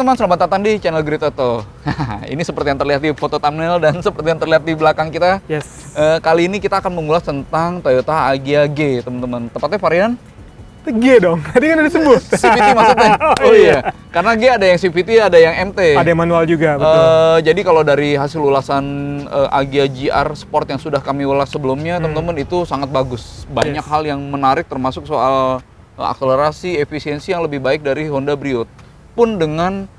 teman-teman, selamat datang di channel Grid Auto. Ini seperti yang terlihat di foto thumbnail dan seperti yang terlihat di belakang kita. Yes. Kali ini kita akan mengulas tentang Toyota Agya G, teman-teman. Tepatnya varian G dong, tadi kan udah disebut. CVT maksudnya. Oh iya, karena G ada yang CVT, ada yang MT. Ada yang manual juga, betul. Jadi kalau dari hasil ulasan Agya GR Sport yang sudah kami ulas sebelumnya, teman-teman, itu sangat bagus. Banyak hal yang menarik, termasuk soal akselerasi, efisiensi yang lebih baik dari Honda Brio. Pun dengan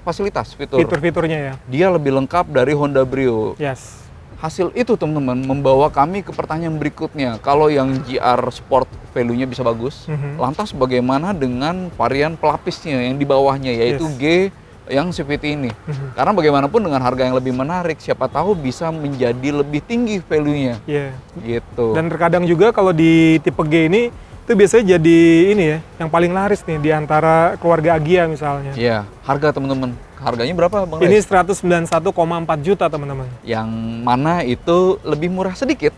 fasilitas, fitur-fiturnya ya. Dia lebih lengkap dari Honda Brio. Yes. Hasil itu, teman-teman, membawa kami ke pertanyaan berikutnya. Kalau yang GR Sport value-nya bisa bagus, lantas bagaimana dengan varian pelapisnya yang di bawahnya, yaitu G yang CVT ini? Karena bagaimanapun dengan harga yang lebih menarik, siapa tahu bisa menjadi lebih tinggi value-nya. Gitu. Dan terkadang juga kalau di tipe G ini, itu biasanya jadi ini ya, yang paling laris nih di antara keluarga Agya misalnya. Iya, harga teman-teman. Harganya berapa, Bang? Ini 191,4 juta, teman-teman. Yang mana itu lebih murah sedikit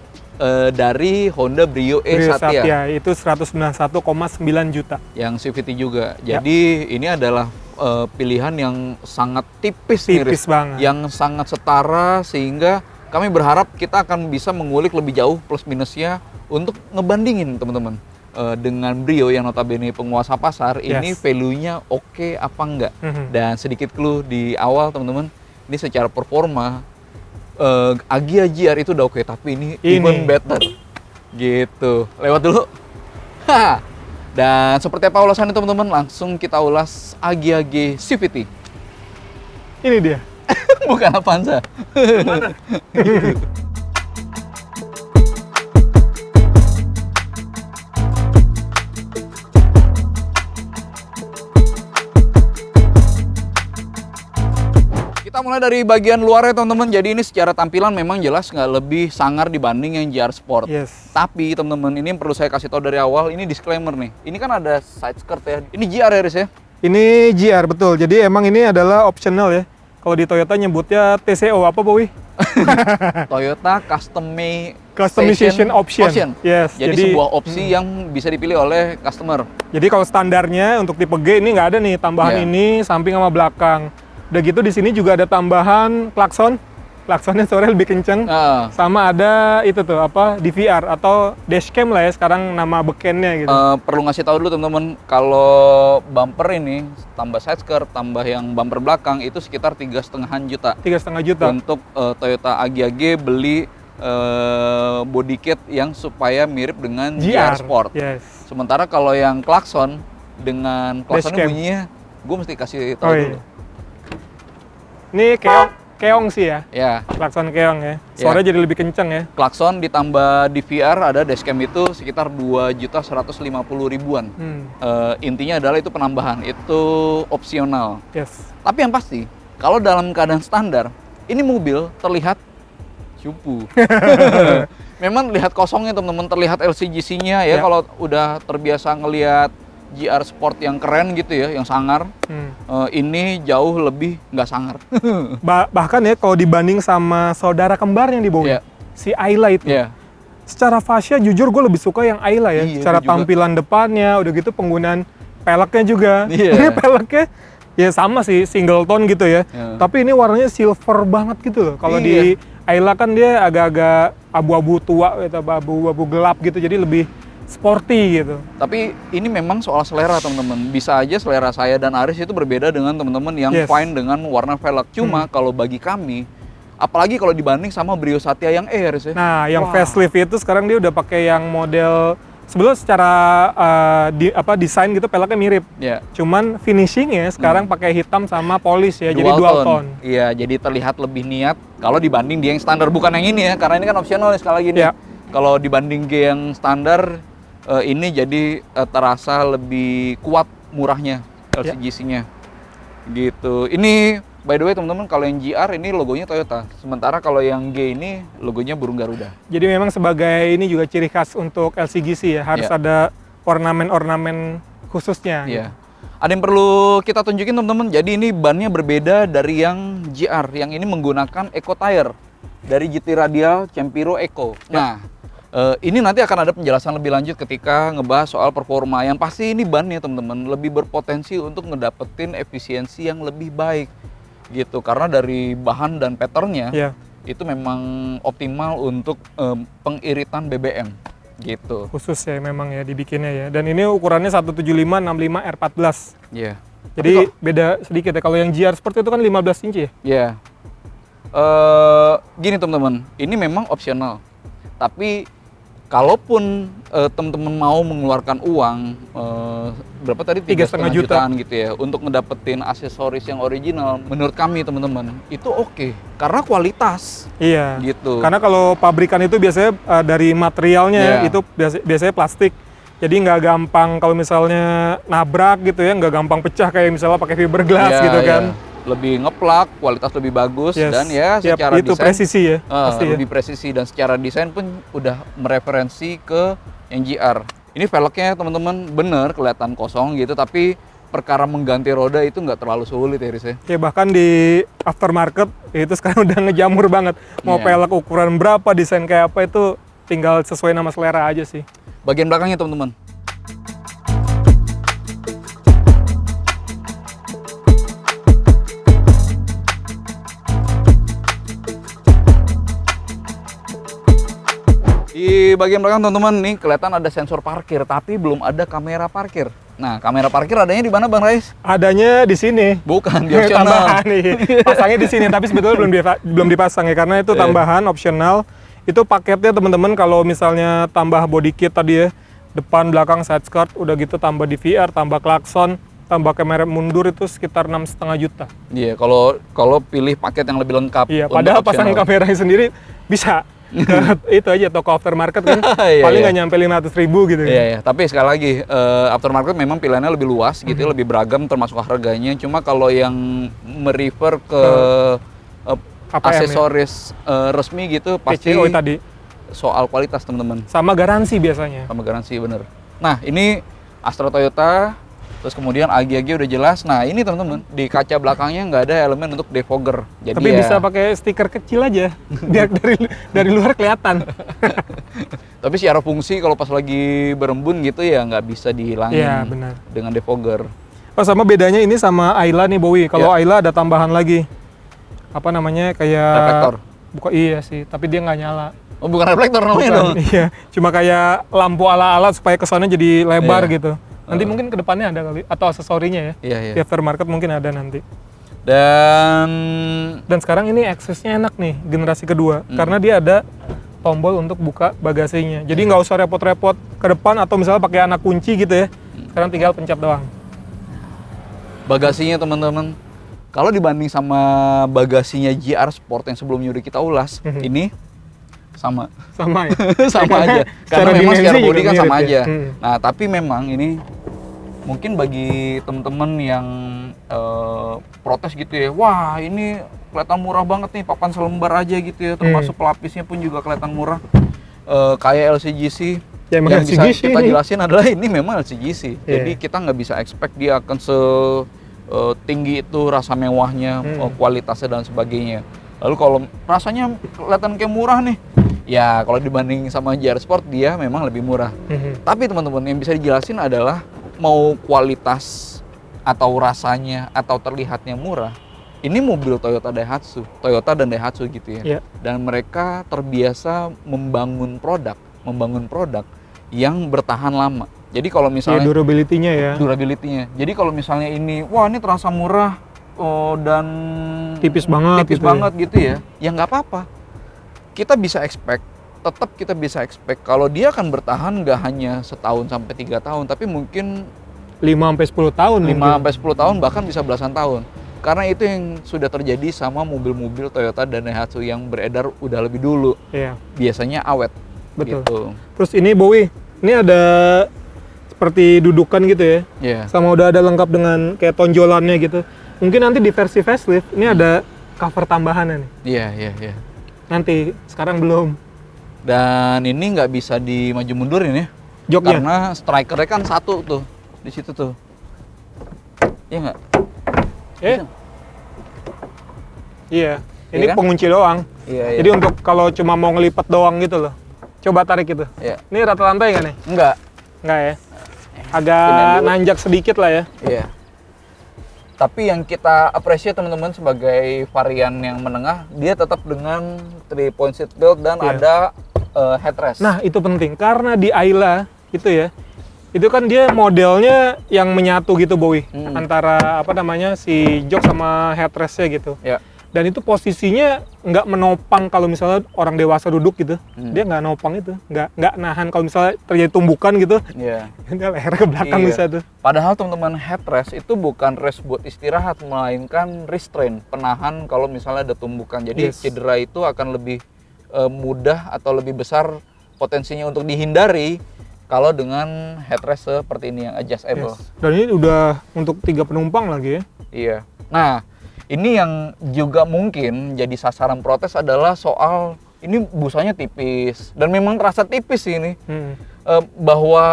dari Honda Brio Satya. Itu 191,9 juta. Yang CVT juga. Jadi ini adalah pilihan yang sangat tipis nih, banget. Yang sangat setara, sehingga kami berharap kita akan bisa mengulik lebih jauh plus minusnya untuk ngebandingin, teman-teman. Dengan Brio yang notabene penguasa pasar, ini value-nya oke apa enggak. Dan sedikit clue di awal, teman-teman, ini secara performa Agya GR itu udah oke, tapi ini even better. Gitu. Lewat dulu. Dan seperti apa ulasannya, teman-teman? Langsung kita ulas Agya G CVT. Ini dia. Bukan Avanza. Mana? Kita mulai dari bagian luarnya, teman-teman. Jadi ini secara tampilan memang jelas nggak lebih sangar dibanding yang GR Sport. Tapi teman-teman, ini yang perlu saya kasih tahu dari awal, ini disclaimer nih. Ini kan ada side skirt ya. Ini GR ya, Riz ya? Ini GR, betul. Jadi emang ini adalah optional ya. Kalau di Toyota nyebutnya TCO, apa Bowi? Toyota Customization Option. Yes. Jadi sebuah opsi yang bisa dipilih oleh customer. Jadi kalau standarnya untuk tipe G ini nggak ada nih tambahan ini samping sama belakang. Udah gitu di sini juga ada tambahan klakson. Klaksonnya suaranya lebih kenceng. Sama ada itu tuh apa, DVR atau dashcam lah ya sekarang nama bekennya gitu. Perlu ngasih tahu dulu, teman-teman, kalau bumper ini tambah side skirt, tambah yang bumper belakang itu sekitar 3,5 juta. 3,5 juta. Untuk Toyota Agya G beli body kit yang supaya mirip dengan GR Sport. Sementara kalau yang klakson dengan klaksonnya bunyinya, gue mesti kasih tahu dulu. Ini keong sih ya? Klakson keong ya. Suaranya jadi lebih kenceng ya. Klakson ditambah DVR, ada dashcam itu sekitar 2.150.000-an. Intinya adalah itu penambahan, itu opsional. Tapi yang pasti, kalau dalam keadaan standar, ini mobil terlihat cupu. Memang lihat kosongnya, teman-teman, terlihat LCGC-nya ya. Kalau udah terbiasa ngelihat GR Sport yang keren gitu ya, yang sangar, ini jauh lebih nggak sangar. Bahkan ya kalau dibanding sama saudara kembar yang dibawa, si Ayla itu. Secara fascia jujur gue lebih suka yang Ayla ya. Secara tampilan depannya, udah gitu penggunaan peleknya juga. Ini peleknya ya sama sih, single tone gitu ya. Tapi ini warnanya silver banget gitu loh. Kalau di Ayla kan dia agak-agak abu-abu tua, gitu, abu-abu gelap gitu, jadi lebih sporty gitu. Tapi ini memang soal selera, teman-teman. Bisa aja selera saya dan Aris itu berbeda dengan teman-teman yang fine dengan warna velg. Cuma kalau bagi kami, apalagi kalau dibanding sama Brio Satya yang E, Aris ya. Nah, yang facelift itu sekarang dia udah pakai yang model sebelum secara desain gitu peleknya mirip. Cuman finishingnya sekarang pakai hitam sama polish ya, jadi dual tone. Iya, jadi terlihat lebih niat kalau dibanding dia yang standar, bukan yang ini ya, karena ini kan opsional sekali lagi nih. Kalau dibanding G yang standar, ini jadi terasa lebih kuat murahnya LCGC-nya. Gitu. Ini by the way, teman-teman, kalau yang GR ini logonya Toyota. Sementara kalau yang G ini logonya burung Garuda. Jadi memang sebagai ini juga ciri khas untuk LCGC ya, harus ada ornamen-ornamen khususnya. Ada yang perlu kita tunjukin, teman-teman. Jadi ini bannya berbeda dari yang GR. Yang ini menggunakan Eco Tire dari GT Radial Campiro Eco. Nah, Ini nanti akan ada penjelasan lebih lanjut ketika ngebahas soal performa. Yang pasti ini ban ya teman-teman lebih berpotensi untuk ngedapetin efisiensi yang lebih baik gitu. Karena dari bahan dan patternnya itu memang optimal untuk pengiritan BBM gitu. Khusus ya memang ya dibikinnya ya. Dan ini ukurannya 175/65 R14. Iya. Jadi beda sedikit ya. Kalau yang GR Sport itu kan 15 inci ya? Iya. Gini teman-teman, ini memang opsional. Tapi kalaupun teman-teman mau mengeluarkan uang berapa tadi 3,5 jutaan gitu ya untuk ngedapetin aksesoris yang original, menurut kami teman-teman itu oke karena kualitas. Iya. Gitu. Karena kalau pabrikan itu biasanya dari materialnya itu biasanya plastik. Jadi nggak gampang kalau misalnya nabrak gitu ya, nggak gampang pecah kayak misalnya pakai fiberglass gitu kan. Lebih ngeplak, kualitas lebih bagus, dan ya secara itu desain presisi ya, lebih presisi, dan secara desain pun udah mereferensi ke yang GR. Ini velgnya teman-teman bener kelihatan kosong gitu, tapi perkara mengganti roda itu nggak terlalu sulit ya Riz ya. Ya bahkan di aftermarket itu sekarang udah ngejamur banget. Mau velg ukuran berapa, desain kayak apa itu tinggal sesuai nama selera aja sih. Bagian belakangnya teman-teman. Di bagian belakang teman-teman nih kelihatan ada sensor parkir, tapi belum ada kamera parkir. Nah, kamera parkir adanya di mana Bang Rais? Adanya di sini. Bukan, di opsional. Pasangnya di sini, tapi sebetulnya belum dipasang ya, karena itu tambahan opsional. Itu paketnya teman-teman kalau misalnya tambah body kit tadi ya, depan, belakang, side skirt, udah gitu tambah DVR, tambah klakson, tambah kamera mundur itu sekitar 6,5 juta. Iya, kalau pilih paket yang lebih lengkap. Iya, padahal pasang kameranya sendiri bisa. Itu aja toko aftermarket kan paling nggak nyampe 500.000 gitu. Iya, tapi sekali lagi aftermarket memang pilihannya lebih luas gitu, lebih beragam termasuk harganya. Cuma kalau yang merefer ke aksesoris resmi gitu pasti tadi soal kualitas teman-teman. Sama garansi biasanya. Sama garansi bener. Nah ini Astra Toyota. Terus kemudian agi-agi udah jelas. Nah ini teman-teman di kaca belakangnya nggak ada elemen untuk defogger. Jadi tapi bisa pakai stiker kecil aja, biar dari luar kelihatan. Tapi secara fungsi kalau pas lagi berembun gitu ya nggak bisa dihilangin dengan defogger. Oh sama bedanya ini sama Ayla nih Bowie. Kalau Ayla ada tambahan lagi, apa namanya kayak reflektor. Iya sih, tapi dia nggak nyala. Oh bukan reflektor namanya dong? Iya, cuma kayak lampu ala-ala supaya kesannya jadi lebar gitu. Nanti mungkin ke depannya ada kali, atau aksesorinya ya. Di aftermarket mungkin ada nanti. Dan sekarang ini aksesnya enak nih, generasi kedua. Karena dia ada tombol untuk buka bagasinya. Jadi nggak usah repot-repot ke depan atau misalnya pakai anak kunci gitu ya. Sekarang tinggal pencet doang. Bagasinya teman-teman, kalau dibanding sama bagasinya GR Sport yang sebelumnya udah kita ulas, ini sama ya? Sama aja karena memang secara body kan sama aja. Nah tapi memang ini mungkin bagi temen-temen yang protes gitu ya, wah ini kelihatan murah banget nih, papan selembar aja gitu ya, termasuk pelapisnya pun juga kelihatan murah, kayak LCGC. Yang bisa kita jelasin adalah ini memang LCGC, jadi kita nggak bisa expect dia akan setinggi itu rasa mewahnya, kualitasnya dan sebagainya. Lalu kalau rasanya kelihatan kayak murah nih, ya kalau dibanding sama GR Sport dia memang lebih murah. Tapi teman-teman yang bisa dijelasin adalah mau kualitas atau rasanya atau terlihatnya murah, ini mobil Toyota dan Daihatsu gitu ya. Dan mereka terbiasa membangun produk yang bertahan lama. Jadi kalau misalnya durability-nya. Jadi kalau misalnya ini, wah ini terasa murah dan tipis banget gitu ya nggak apa-apa. Kita bisa expect kalau dia akan bertahan nggak hanya setahun sampai 3 tahun, tapi mungkin 5-10 tahun. 5-10 tahun bahkan bisa belasan tahun. Karena itu yang sudah terjadi sama mobil-mobil Toyota dan Daihatsu yang beredar udah lebih dulu. Biasanya awet. Betul. Gitu. Terus ini Bowie, ini ada seperti dudukan gitu ya. Sama udah ada lengkap dengan kayak tonjolannya gitu. Mungkin nanti di versi facelift ini ada cover tambahan nih. Iya. Nanti, sekarang belum. Dan ini nggak bisa dimaju mundurin ya. Joknya? Karena strikernya kan satu tuh, di situ tuh. Iya nggak? Iya. Ini kan? Pengunci doang. Jadi untuk kalau cuma mau ngelipat doang gitu loh. Coba tarik itu. Iya. Ini rata lantai nggak nih? Enggak Ya. Agak nanjak sedikit lah ya. Iya. Tapi yang kita appreciate teman-teman sebagai varian yang menengah, dia tetap dengan 3-point seat belt dan ada headrest. Nah, itu penting karena di Ayla itu ya. Itu kan dia modelnya yang menyatu gitu, Bowie. Antara si jok sama headrestnya gitu. Ya. Dan itu posisinya nggak menopang kalau misalnya orang dewasa duduk gitu. Dia nggak nopang itu, nggak nahan kalau misalnya terjadi tumbukan gitu. Iya. Dia leher ke belakang bisa tuh. Padahal teman-teman, headrest itu bukan rest buat istirahat, melainkan restraint, penahan kalau misalnya ada tumbukan. Jadi cedera itu akan lebih mudah atau lebih besar potensinya untuk dihindari kalau dengan headrest seperti ini yang adjustable. Dan ini udah untuk 3 penumpang lagi ya. Iya. Nah, ini yang juga mungkin jadi sasaran protes adalah soal ini busanya tipis dan memang terasa tipis sih ini. Bahwa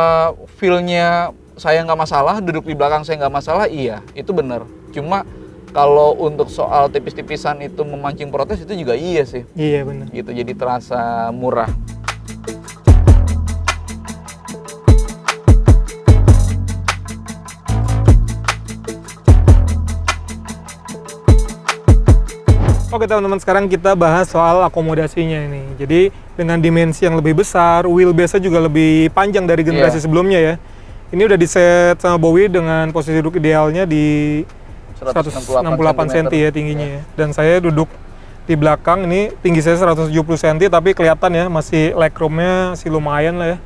feel-nya saya nggak masalah, duduk di belakang saya nggak masalah, iya itu benar. Cuma kalau untuk soal tipis-tipisan itu memancing protes itu juga iya sih. Iya benar. Gitu, jadi terasa murah. Oke teman-teman, sekarang kita bahas soal akomodasinya ini. Jadi dengan dimensi yang lebih besar, wheelbase-nya juga lebih panjang dari generasi sebelumnya ya. Ini udah di-set sama Bowie dengan posisi duduk idealnya di 168 cm ya tingginya ya. Dan saya duduk di belakang, ini tinggi saya 170 cm tapi kelihatan ya masih legroom-nya masih lumayan lah ya.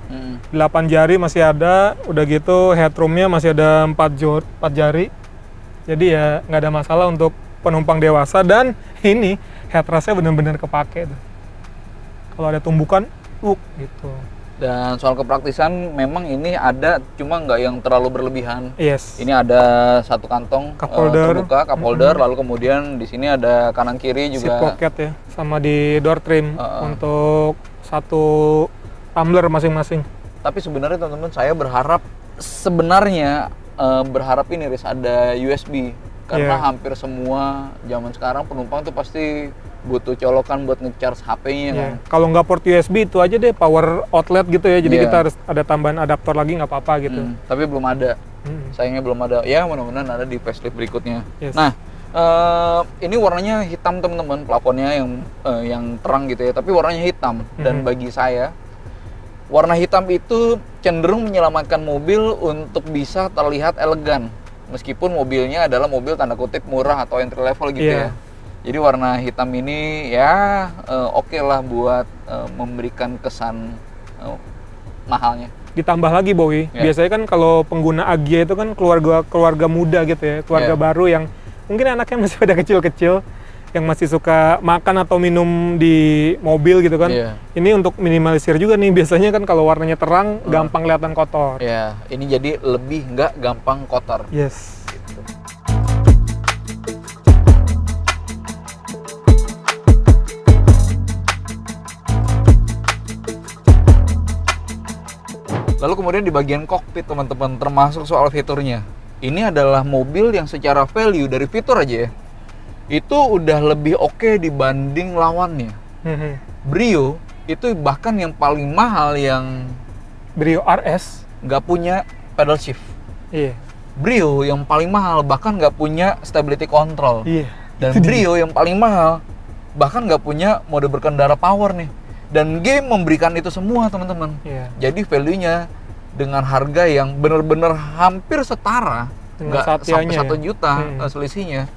8 jari masih ada, udah gitu headroom-nya masih ada 4 jari. Jadi ya nggak ada masalah untuk penumpang dewasa, dan ini headrest-nya benar-benar kepake tuh. Kalau ada tumbukan, gitu. Dan soal kepraktisan memang ini ada, cuma nggak yang terlalu berlebihan. Yes. Ini ada satu kantong cup holder, terbuka, cup holder, lalu kemudian di sini ada kanan kiri juga. Seat pocket ya, sama di door trim untuk satu tumbler masing-masing. Tapi sebenarnya teman-teman, saya berharap ini Riz, ada USB. Karena hampir semua zaman sekarang penumpang tuh pasti butuh colokan buat nge-charge HP-nya kan. Kalau nggak port USB itu aja deh, power outlet gitu ya. Jadi kita harus ada tambahan adaptor lagi, nggak apa-apa gitu. Tapi belum ada. Sayangnya belum ada. Ya mudah-mudahan ada di facelift berikutnya. Nah, ini warnanya hitam teman-teman, plafonnya yang terang gitu ya. Tapi warnanya hitam. Dan bagi saya, warna hitam itu cenderung menyelamatkan mobil untuk bisa terlihat elegan. Meskipun mobilnya adalah mobil tanda kutip murah atau entry level gitu ya. Jadi warna hitam ini ya oke lah buat memberikan kesan mahalnya. Ditambah lagi Bowie, biasanya kan kalau pengguna Agya itu kan keluarga muda gitu ya, keluarga baru yang mungkin anaknya masih pada kecil-kecil, yang masih suka makan atau minum di mobil gitu kan. Ini untuk minimalisir juga nih, biasanya kan kalau warnanya terang gampang kelihatan kotor. Ini jadi lebih nggak gampang kotor. Yes. Gitu. Lalu kemudian di bagian kokpit teman-teman, termasuk soal fiturnya. Ini adalah mobil yang secara value dari fitur aja ya, itu udah lebih oke dibanding lawannya. Brio itu bahkan yang paling mahal, yang Brio RS nggak punya pedal shift. Brio yang paling mahal bahkan nggak punya stability control. Dan Brio yang paling mahal bahkan nggak punya mode berkendara power nih. Dan game memberikan itu semua teman-teman. Jadi value-nya dengan harga yang benar-benar hampir setara, nggak sampai 1 juta selisihnya.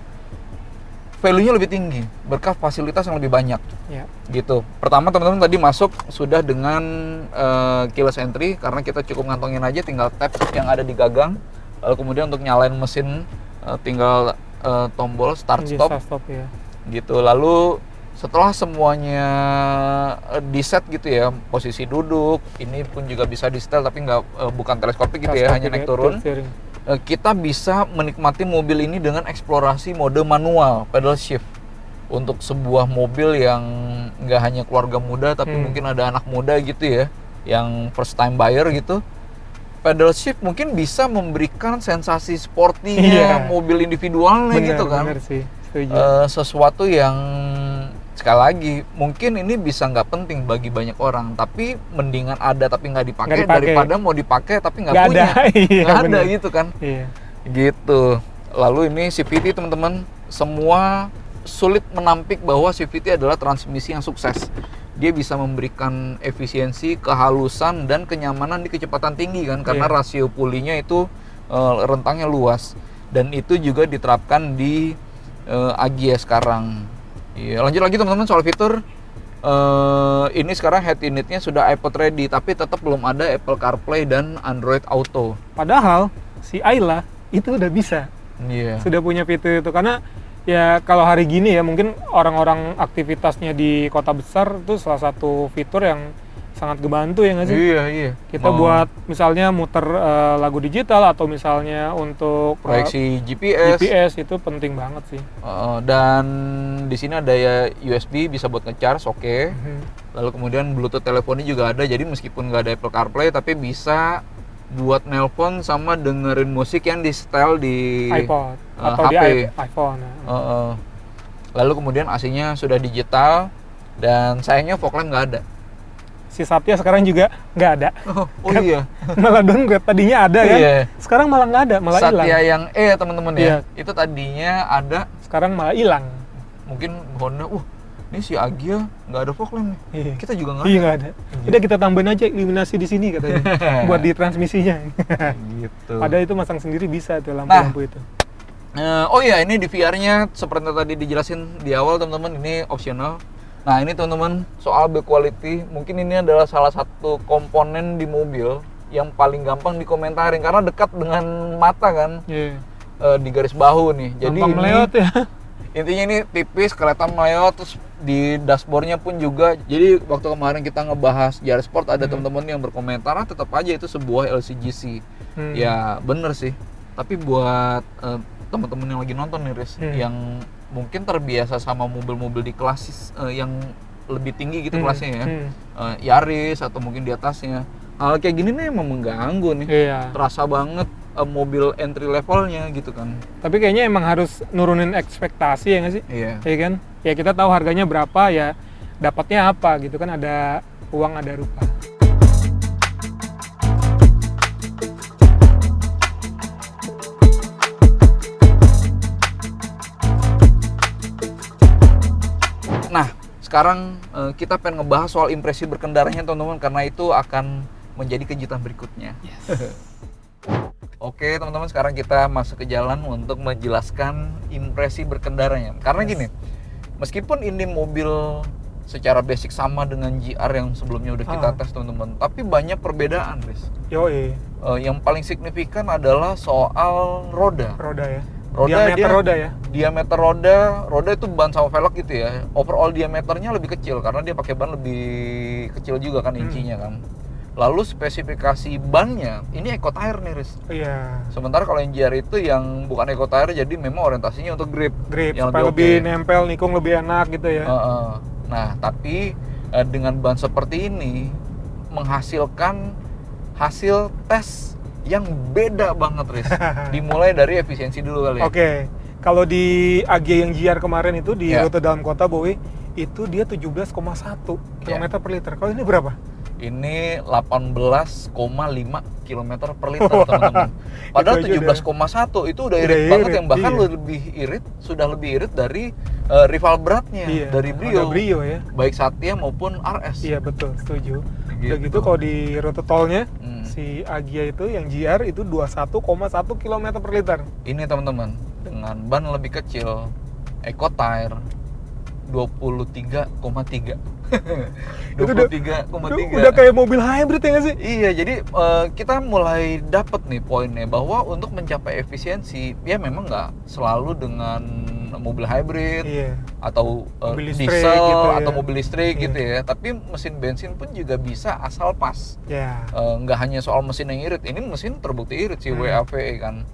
Value-nya lebih tinggi berkat fasilitas yang lebih banyak. Gitu. Pertama teman-teman tadi masuk sudah dengan keyless entry, karena kita cukup ngantongin aja, tinggal tap yang ada di gagang. Lalu kemudian untuk nyalain mesin tinggal tombol start stop. Gitu. Lalu setelah semuanya di-set gitu ya, posisi duduk, ini pun juga bisa di-setel tapi bukan teleskopik gitu ya, hanya naik turun. Kita bisa menikmati mobil ini dengan eksplorasi mode manual, pedal shift. Untuk sebuah mobil yang nggak hanya keluarga muda, tapi mungkin ada anak muda gitu ya, yang first time buyer gitu. Pedal shift mungkin bisa memberikan sensasi sportinya mobil individualnya gitu kan. Bener sih, setuju. Sesuatu yang sekali lagi mungkin ini bisa nggak penting bagi banyak orang, tapi mendingan ada tapi nggak dipakai daripada mau dipakai tapi nggak punya, nggak ada gitu kan. Gitu. Lalu ini CVT teman-teman, semua sulit menampik bahwa CVT adalah transmisi yang sukses. Dia bisa memberikan efisiensi, kehalusan, dan kenyamanan di kecepatan tinggi kan, karena rasio pulinya itu rentangnya luas, dan itu juga diterapkan di Agya sekarang. Ya, lanjut lagi teman-teman soal fitur. Ini sekarang head unitnya sudah iPod ready, tapi tetap belum ada Apple CarPlay dan Android Auto. Padahal si Ayla itu udah bisa, sudah punya fitur itu. Karena ya kalau hari gini ya mungkin orang-orang aktivitasnya di kota besar itu salah satu fitur yang sangat ngebantu ya nggak sih? Iya. Kita buat misalnya muter lagu digital atau misalnya untuk proyeksi GPS itu penting banget sih. Dan di sini ada ya USB bisa buat ngecharge, oke. Lalu kemudian Bluetooth teleponnya juga ada, jadi meskipun nggak ada Apple CarPlay tapi bisa buat nelpon sama dengerin musik yang di setel di iPod atau HP. di iPhone. Lalu kemudian AC-nya sudah digital dan sayangnya fog lamp nggak ada. Si Satya sekarang juga nggak ada. Oh iya. Malah downgrade, tadinya ada kan. Sekarang malah nggak ada, malah hilang. Satya yang teman-teman ya. Itu tadinya ada. Sekarang malah hilang. Mungkin Honda, ini si Agya nggak ada fog lamp nih. Kita juga nggak ada. Iya nggak ada. Udah kita tambahin aja iluminasi di sini katanya. Buat di transmisinya. Gitu. Padahal itu masang sendiri bisa tuh lampu-lampu itu. Ini di VR-nya seperti tadi dijelasin di awal teman-teman, ini opsional. Nah ini teman-teman soal build quality, mungkin ini adalah salah satu komponen di mobil yang paling gampang dikomentarin karena dekat dengan mata kan, di garis bahu nih. Jadi gampang meleot ya. Intinya ini tipis, kelihatan meleot, terus di dashboardnya pun juga. Jadi waktu kemarin kita ngebahas JR Sport ada teman-teman yang berkomentar, tetap aja itu sebuah LCGC. Ya bener sih, tapi buat teman-teman yang lagi nonton nih Riz, yang mungkin terbiasa sama mobil-mobil di kelas yang lebih tinggi gitu kelasnya ya, Yaris atau mungkin di atasnya, hal kayak gini nih emang mengganggu nih. Terasa banget mobil entry levelnya gitu kan. Tapi kayaknya emang harus nurunin ekspektasi ya nggak sih? Iya kan? Ya kita tahu harganya berapa ya, dapatnya apa gitu kan, ada uang ada rupa. Nah, sekarang kita pengen ngebahas soal impresi berkendaranya teman-teman, karena itu akan menjadi kejutan berikutnya. Oke teman-teman, sekarang kita masuk ke jalan untuk menjelaskan impresi berkendaranya. Karena gini, meskipun ini mobil secara basic sama dengan GR yang sebelumnya udah kita tes teman-teman, tapi banyak perbedaan, Riz. Yang paling signifikan adalah soal roda. Roda ya. Diameter roda itu ban sama velg gitu ya. Overall diameternya lebih kecil karena dia pakai ban lebih kecil juga kan incinya kan. Lalu spesifikasi bannya ini eco tire nih Riz. Sementara kalau yang GR itu yang bukan eco tire, jadi memang orientasinya untuk grip yang lebih nempel, nikung lebih enak gitu ya. Nah tapi dengan ban seperti ini menghasilkan hasil tes yang beda banget Riz. Dimulai dari efisiensi dulu kali ya. Kalau di Agya yang GR kemarin itu di rute dalam kota Bowie itu dia 17,1 km per liter. Kalau ini berapa? Ini 18,5 km per liter teman-teman. Padahal 17,1 itu udah irit banget, yang bahkan sudah lebih irit dari rival beratnya, dari Brio ya. Baik Satya maupun RS. Iya betul, setuju. Udah gitu kalau di rute tolnya si Agya itu yang GR itu 21,1 km per liter. Ini teman-teman dengan ban lebih kecil, eco tire 23,3. 23,3. Udah kayak mobil hybrid ya nggak sih? Iya, jadi kita mulai dapat nih poinnya bahwa untuk mencapai efisiensi ya memang nggak selalu dengan mobil hybrid atau mobil diesel gitu, atau mobil listrik gitu ya. Tapi mesin bensin pun juga bisa asal pas. Nggak hanya soal mesin yang irit. Ini mesin terbukti irit sih WAVE kan.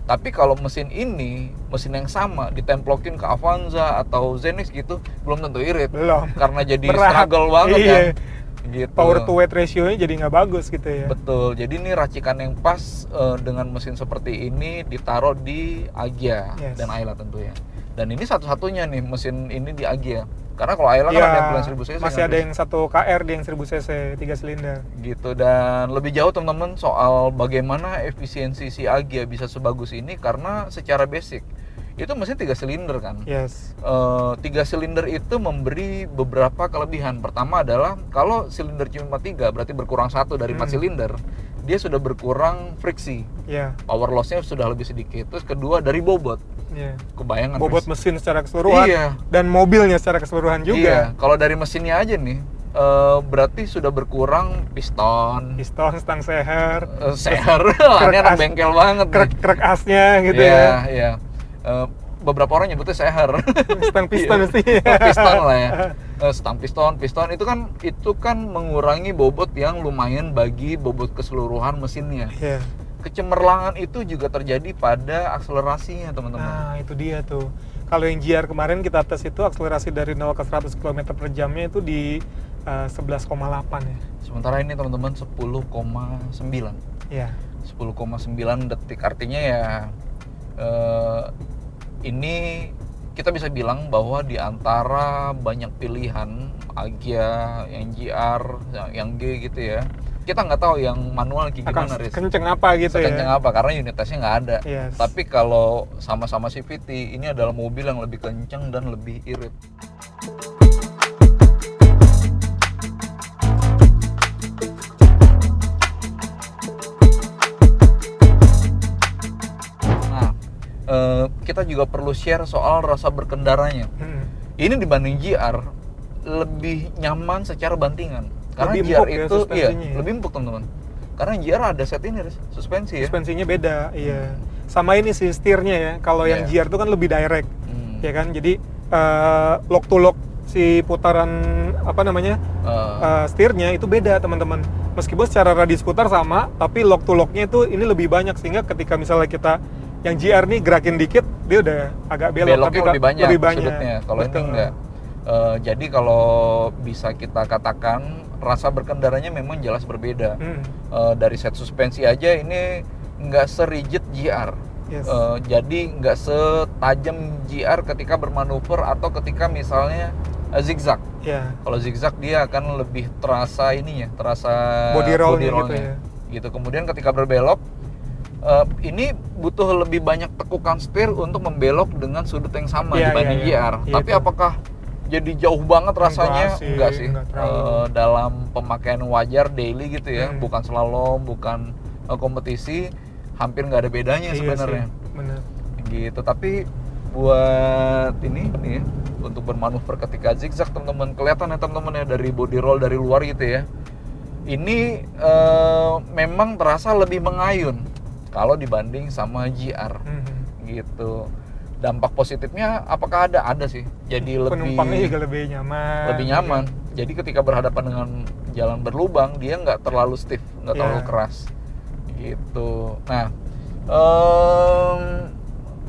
Tapi kalau mesin yang sama ditemplokin ke Avanza atau Zenix gitu, belum tentu irit. Karena jadi struggle banget kan. Gitu. Power to weight ratio-nya jadi nggak bagus gitu ya. Betul. Jadi ini racikan yang pas dengan mesin seperti ini ditaruh di Agya dan Ayla tentunya. Dan ini satu-satunya nih mesin ini di Agya. Karena kalau Ayla kan ada yang bilang 1000 cc. Masih ada yang 1 KR di yang 1000 cc 3 silinder. Gitu, dan lebih jauh teman-teman soal bagaimana efisiensi si Agya bisa sebagus ini karena secara basic itu mesin 3 silinder kan. Yes. 3 silinder itu memberi beberapa kelebihan. Pertama adalah kalau silinder cuma 3 berarti berkurang 1 dari 4 silinder, dia sudah berkurang friksi. Power loss-nya sudah lebih sedikit. Terus kedua dari bobot. Kebayangan bobot mesin secara keseluruhan dan mobilnya secara keseluruhan juga. Kalau dari mesinnya aja nih berarti sudah berkurang piston, stang seher, ini anak bengkel banget, krek asnya gitu ya. Beberapa orang nyebutnya seher, stang piston sih. Piston lah ya. Stang piston itu kan mengurangi bobot yang lumayan bagi bobot keseluruhan mesinnya. Kecemerlangan itu juga terjadi pada akselerasinya, teman-teman. Nah, itu dia tuh. Kalau yang GR kemarin kita tes itu akselerasi dari 0 ke 100 km per jamnya itu di 11,8 ya. Sementara ini teman-teman 10,9. 10,9 detik. Artinya ya ini kita bisa bilang bahwa di antara banyak pilihan Agya, yang GR, yang G gitu ya, kita nggak tahu yang manual kayak gimana, Riz. Kenceng apa gitu Sekenceng apa, karena unit tesnya nggak ada. Yes. Tapi kalau sama-sama CVT, ini adalah mobil yang lebih kenceng dan lebih irit. Kita juga perlu share soal rasa berkendaranya. Ini dibanding GR lebih nyaman secara bantingan. Karena lebih GR itu lebih empuk teman-teman. Karena GR ada set ini suspensi ya. Suspensinya beda, Sama ini sih setirnya ya. Kalau yang GR itu kan lebih direct, ya kan. Jadi lock to lock si putaran setirnya itu beda teman-teman. Meskipun secara radius putar sama, tapi lock to locknya itu ini lebih banyak sehingga ketika misalnya kita yang GR nih gerakin dikit dia udah agak belok, tapi lebih banyak sudutnya. Kalau ini enggak. Jadi kalau bisa kita katakan rasa berkendaranya memang jelas berbeda. Dari set suspensi aja ini nggak serigid GR. Jadi nggak setajam GR ketika bermanuver atau ketika misalnya zigzag. Kalau zigzag dia akan lebih terasa terasa body rollnya. Gitu. Kemudian ketika berbelok ini butuh lebih banyak tekukan setir untuk membelok dengan sudut yang sama dibanding GR. Tapi apakah jadi jauh banget rasanya? Enggak sih. Dalam pemakaian wajar daily gitu ya, bukan slalom, bukan kompetisi, hampir nggak ada bedanya sebenarnya. Bener. Gitu. Tapi buat ini ya, untuk bermanuver ketika zigzag teman-teman, kelihatan ya teman-teman ya dari body roll dari luar gitu ya. Ini memang terasa lebih mengayun kalau dibanding sama GR. Gitu. Dampak positifnya apakah ada? Ada sih. Jadi penumpangnya juga lebih nyaman. Jadi ketika berhadapan dengan jalan berlubang, dia nggak terlalu stiff, nggak terlalu keras. Gitu. Nah,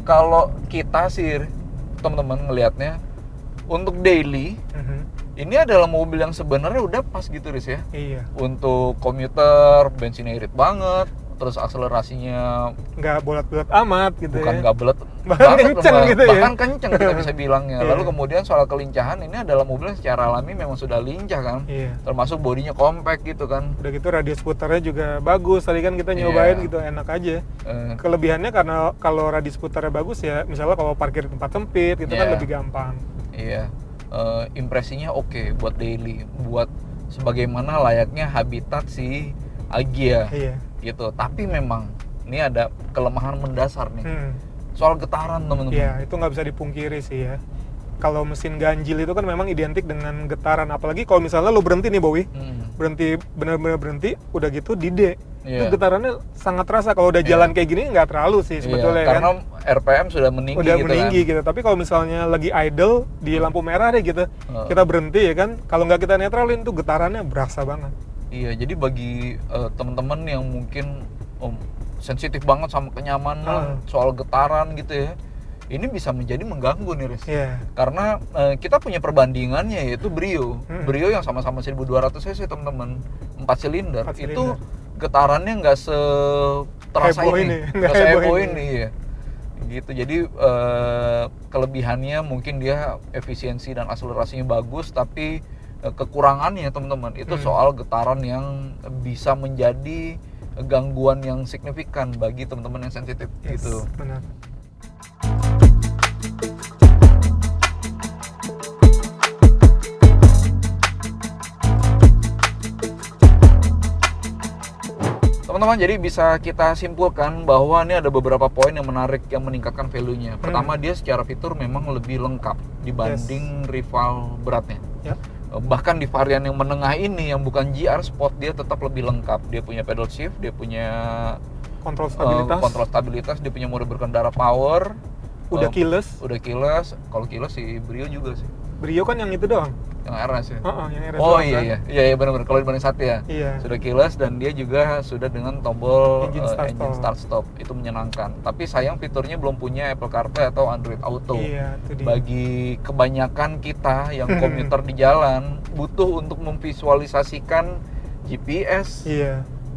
kalau kita sih teman-teman ngelihatnya untuk daily, ini adalah mobil yang sebenarnya udah pas gitu, Riz ya. Untuk komuter, bensinnya irit banget. Terus akselerasinya nggak bulat-bulat amat gitu. Bukan nggak bulat, bahkan kenceng gitu ya. Bahkan kenceng kita bisa bilangnya. Lalu kemudian soal kelincahan, ini adalah mobil yang secara alami memang sudah lincah kan. Termasuk bodinya compact gitu kan. Udah gitu radius putarnya juga bagus. Tadi kan kita nyobain gitu, enak aja. Kelebihannya karena kalau radius putarnya bagus ya, misalnya kalau parkir di tempat sempit gitu kan lebih gampang. Impresinya oke buat daily, buat sebagaimana layaknya habitat si Agya. Gitu. Tapi memang ini ada kelemahan mendasar nih soal getaran teman-teman. Itu nggak bisa dipungkiri sih ya. Kalau mesin ganjil itu kan memang identik dengan getaran, apalagi kalau misalnya lo berhenti nih Bowie, berhenti benar-benar berhenti, udah gitu di D, itu getarannya sangat terasa. Kalau udah jalan kayak gini nggak terlalu sih sebetulnya karena RPM sudah meninggi. Udah meninggi gitu. Tapi kalau misalnya lagi idle di lampu merah deh gitu, kita berhenti ya kan, kalau nggak kita netralin tuh getarannya berasa banget. Jadi bagi teman-teman yang mungkin sensitif banget sama kenyamanan soal getaran gitu ya, ini bisa menjadi mengganggu nih, Riz. Karena kita punya perbandingannya yaitu Brio. Brio yang sama-sama 1200 cc teman-teman, 4 silinder. Itu getarannya nggak terasa ini, nggak seheboh ini ya. Gitu. Jadi kelebihannya mungkin dia efisiensi dan akselerasinya bagus, tapi kekurangannya teman-teman itu soal getaran yang bisa menjadi gangguan yang signifikan bagi teman-teman yang sensitif. Gitu. Benar. Teman-teman, jadi bisa kita simpulkan bahwa ini ada beberapa poin yang menarik yang meningkatkan value-nya. Pertama, dia secara fitur memang lebih lengkap dibanding rival beratnya. Bahkan di varian yang menengah ini yang bukan GR Sport, dia tetap lebih lengkap. Dia punya pedal shift, dia punya kontrol stabilitas, dia punya mode berkendara power. Udah keyless. Kalau keyless si Brio juga sih. Brio kan yang itu doang. Yang RS ya? Yang RS oh doang, iya, kan? iya benar-benar. Kalau dibanding Satya, sudah keyless dan dia juga sudah dengan tombol engine start stop. Itu menyenangkan. Tapi sayang fiturnya belum punya Apple CarPlay atau Android Auto. Bagi kebanyakan kita yang komuter di jalan butuh untuk memvisualisasikan GPS.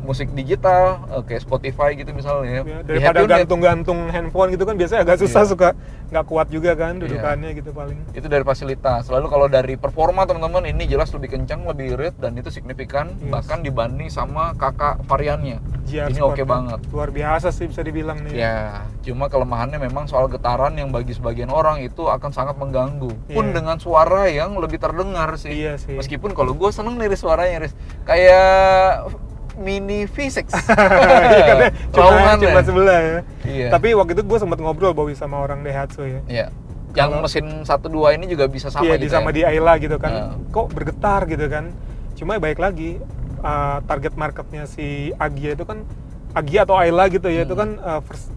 Musik digital kayak Spotify gitu misalnya. Daripada gantung-gantung handphone gitu kan biasanya agak susah, suka nggak kuat juga kan dudukannya gitu paling. Itu dari fasilitas. Lalu kalau dari performa teman-teman, ini jelas lebih kencang, lebih irit, dan itu signifikan bahkan dibanding sama kakak variannya. Ini oke banget. Luar biasa sih bisa dibilang nih. Ya, cuma kelemahannya memang soal getaran yang bagi sebagian orang itu akan sangat mengganggu. Pun dengan suara yang lebih terdengar sih. Meskipun kalau gue seneng nih suaranya, kayak Mini V6. Cuma sebelah ya. Tapi waktu itu gue sempat ngobrol Bowie sama orang Daihatsu ya. Yang mesin 1.2 ini juga bisa sama gitu sama di Ayla gitu kan. Kok bergetar gitu kan. Cuma baik lagi target marketnya si Agya itu kan Agya atau Ayla gitu ya, itu kan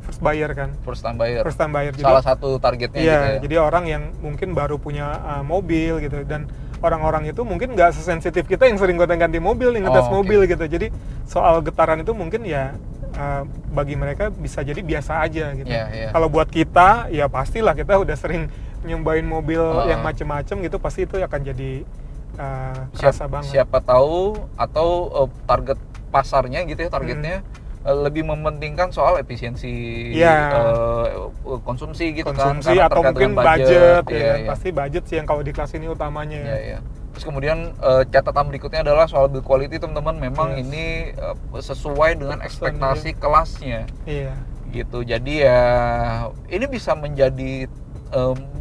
first buyer kan. First time buyer. Jadi, salah satu targetnya gitu ya. Jadi orang yang mungkin baru punya mobil gitu, dan orang-orang itu mungkin nggak sesensitif kita yang sering gonta-ganti mobil, yang ngetes mobil gitu. Jadi soal getaran itu mungkin ya bagi mereka bisa jadi biasa aja gitu. Kalau buat kita ya pastilah kita udah sering nyobain mobil yang macem-macem gitu, pasti itu akan jadi kerasa banget. Siapa tahu atau target pasarnya gitu ya, targetnya lebih mementingkan soal efisiensi konsumsi gitu kan, atau mungkin budget pasti budget sih yang kalau di kelas ini utamanya ya. Terus kemudian catatan berikutnya adalah soal build quality teman-teman, memang ini sesuai dengan ekspektasi kelasnya gitu. Jadi ya ini bisa menjadi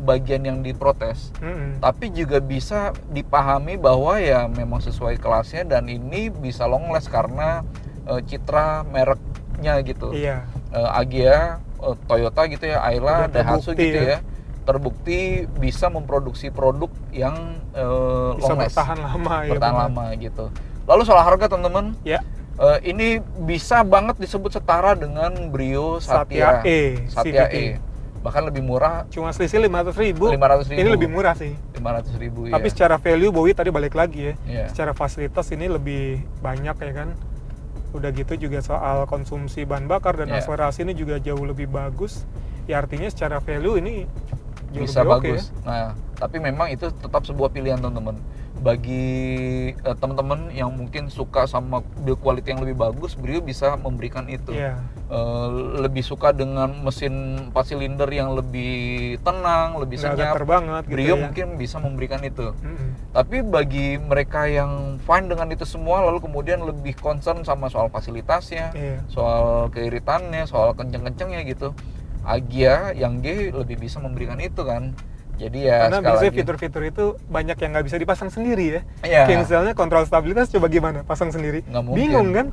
bagian yang diprotes, tapi juga bisa dipahami bahwa ya memang sesuai kelasnya, dan ini bisa long last karena citra mereknya gitu. Agya, Toyota gitu ya, Ayla, Daihatsu gitu ya, terbukti bisa memproduksi produk yang long last, bertahan lama gitu. Lalu soal harga teman-teman, ini bisa banget disebut setara dengan Brio Satya E. Bahkan lebih murah, cuma selisih 500.000. Ini lebih murah sih, 500.000. Tapi secara value Bowie tadi balik lagi ya, secara fasilitas ini lebih banyak ya kan. Udah gitu juga soal konsumsi bahan bakar dan akselerasi ini juga jauh lebih bagus. Ya artinya secara value ini jauh bisa lebih bagus. Nah, tapi memang itu tetap sebuah pilihan teman-teman. Bagi teman-teman yang mungkin suka sama build quality yang lebih bagus, Brio bisa memberikan itu. Lebih suka dengan mesin 4 silinder yang lebih tenang, lebih senyap, Brio mungkin bisa memberikan itu. Tapi bagi mereka yang fine dengan itu semua, lalu kemudian lebih concern sama soal fasilitasnya, soal keiritannya, soal kenceng-kencengnya gitu, Agya yang G lebih bisa memberikan itu kan. Jadi ya karena biasanya fitur-fitur itu banyak yang nggak bisa dipasang sendiri ya. Kayak misalnya kontrol stabilitas, coba gimana pasang sendiri? Nggak mungkin. Bingung kan?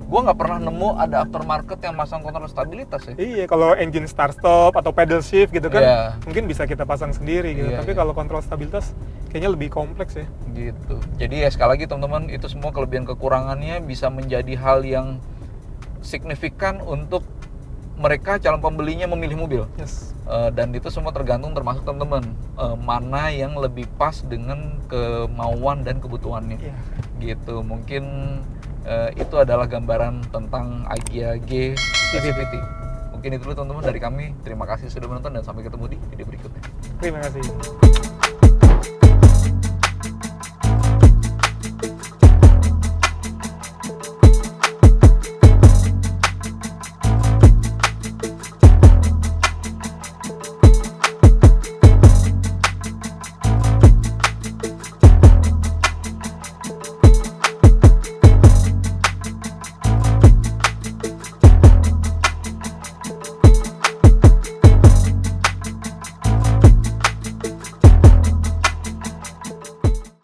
Gua nggak pernah nemu ada aftermarket yang pasang kontrol stabilitas ya. Iya, kalau engine start stop atau pedal shift gitu kan, mungkin bisa kita pasang sendiri gitu. Tapi kalau kontrol stabilitas kayaknya lebih kompleks ya. Gitu. Jadi ya sekali lagi teman-teman, itu semua kelebihan kekurangannya bisa menjadi hal yang signifikan untuk mereka calon pembelinya memilih mobil. Dan itu semua tergantung, termasuk teman-teman mana yang lebih pas dengan kemauan dan kebutuhannya. Gitu. Mungkin itu adalah gambaran tentang Agya G CVT. Mungkin itu dulu teman-teman dari kami. Terima kasih sudah menonton dan sampai ketemu di video berikutnya. Terima kasih.